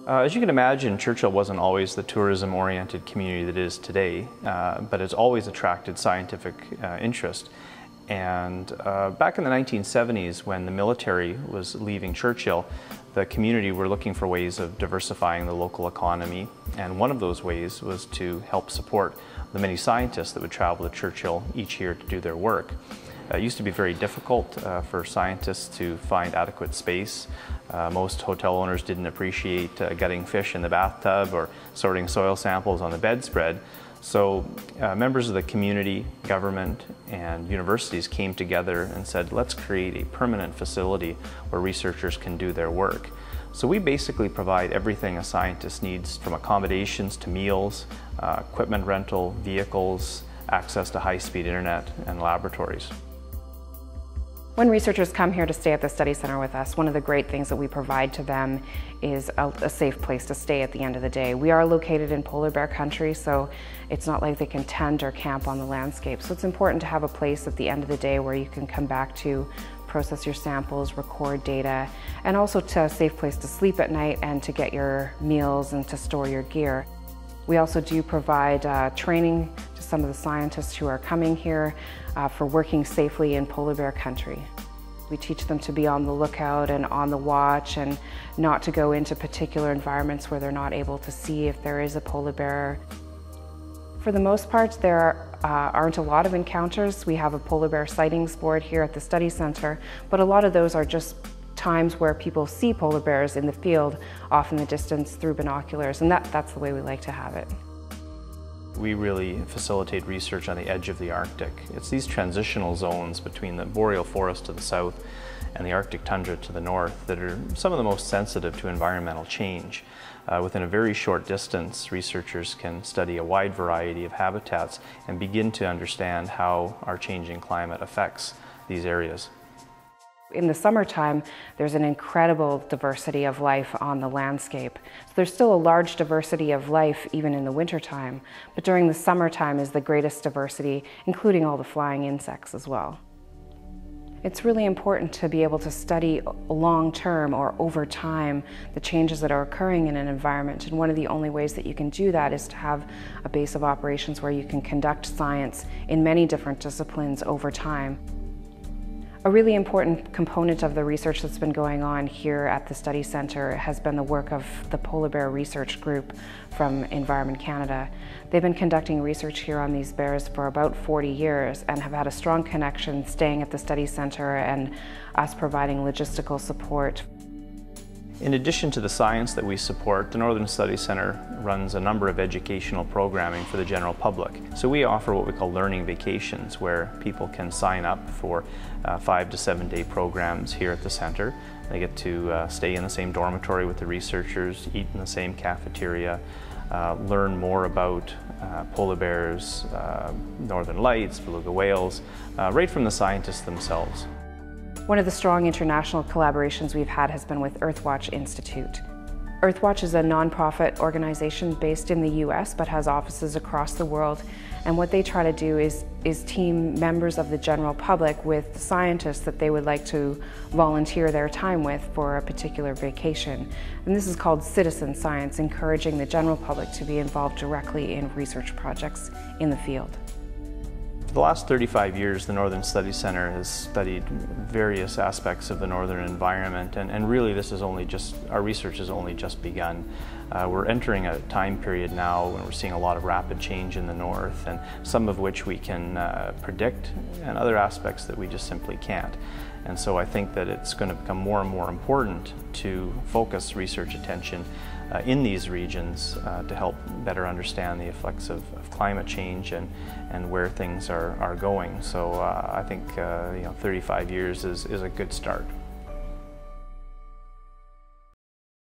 As you can imagine, Churchill wasn't always the tourism-oriented community that it is today, but it's always attracted scientific interest. And back in the 1970s, when the military was leaving Churchill, the community were looking for ways of diversifying the local economy, and one of those ways was to help support the many scientists that would travel to Churchill each year to do their work. It used to be very difficult for scientists to find adequate space. Most hotel owners didn't appreciate gutting fish in the bathtub or sorting soil samples on the bedspread. So members of the community, government, and universities came together and said, let's create a permanent facility where researchers can do their work. So we basically provide everything a scientist needs, from accommodations to meals, equipment rental, vehicles, access to high-speed internet, and laboratories. When researchers come here to stay at the study center with us, one of the great things that we provide to them is a safe place to stay at the end of the day. We are located in polar bear country, so it's not like they can tent or camp on the landscape. So it's important to have a place at the end of the day where you can come back to, process your samples, record data, and also to a safe place to sleep at night and to get your meals and to store your gear. We also do provide training to some of the scientists who are coming here for working safely in polar bear country. We teach them to be on the lookout and on the watch and not to go into particular environments where they're not able to see if there is a polar bear. For the most part, there aren't a lot of encounters. We have a polar bear sightings board here at the study center, but a lot of those are just times where people see polar bears in the field, off in the distance through binoculars, and that's the way we like to have it. We really facilitate research on the edge of the Arctic. It's these transitional zones between the boreal forest to the south and the Arctic tundra to the north that are some of the most sensitive to environmental change. Within a very short distance, researchers can study a wide variety of habitats and begin to understand how our changing climate affects these areas. In the summertime, there's an incredible diversity of life on the landscape. So there's still a large diversity of life even in the wintertime, but during the summertime is the greatest diversity, including all the flying insects as well. It's really important to be able to study long-term or over time the changes that are occurring in an environment, and one of the only ways that you can do that is to have a base of operations where you can conduct science in many different disciplines over time. A really important component of the research that's been going on here at the Study Centre has been the work of the Polar Bear Research Group from Environment Canada. They've been conducting research here on these bears for about 40 years and have had a strong connection staying at the Study Centre and us providing logistical support. In addition to the science that we support, the Northern Studies Centre runs a number of educational programming for the general public. So we offer what we call learning vacations, where people can sign up for 5 to 7 day programs here at the centre. They get to stay in the same dormitory with the researchers, eat in the same cafeteria, learn more about polar bears, northern lights, beluga whales, right from the scientists themselves. One of the strong international collaborations we've had has been with Earthwatch Institute. Earthwatch is a nonprofit organization based in the US but has offices across the world, and what they try to do is team members of the general public with scientists that they would like to volunteer their time with for a particular vacation. And this is called citizen science, encouraging the general public to be involved directly in research projects in the field. For the last 35 years, the Northern Studies Centre has studied various aspects of the northern environment, and really this is our research has only just begun. We're entering a time period now when we're seeing a lot of rapid change in the north, and some of which we can predict, and other aspects that we just simply can't. And so I think that it's going to become more and more important to focus research attention in these regions to help better understand the effects of climate change and where things are going. So I think 35 years is a good start.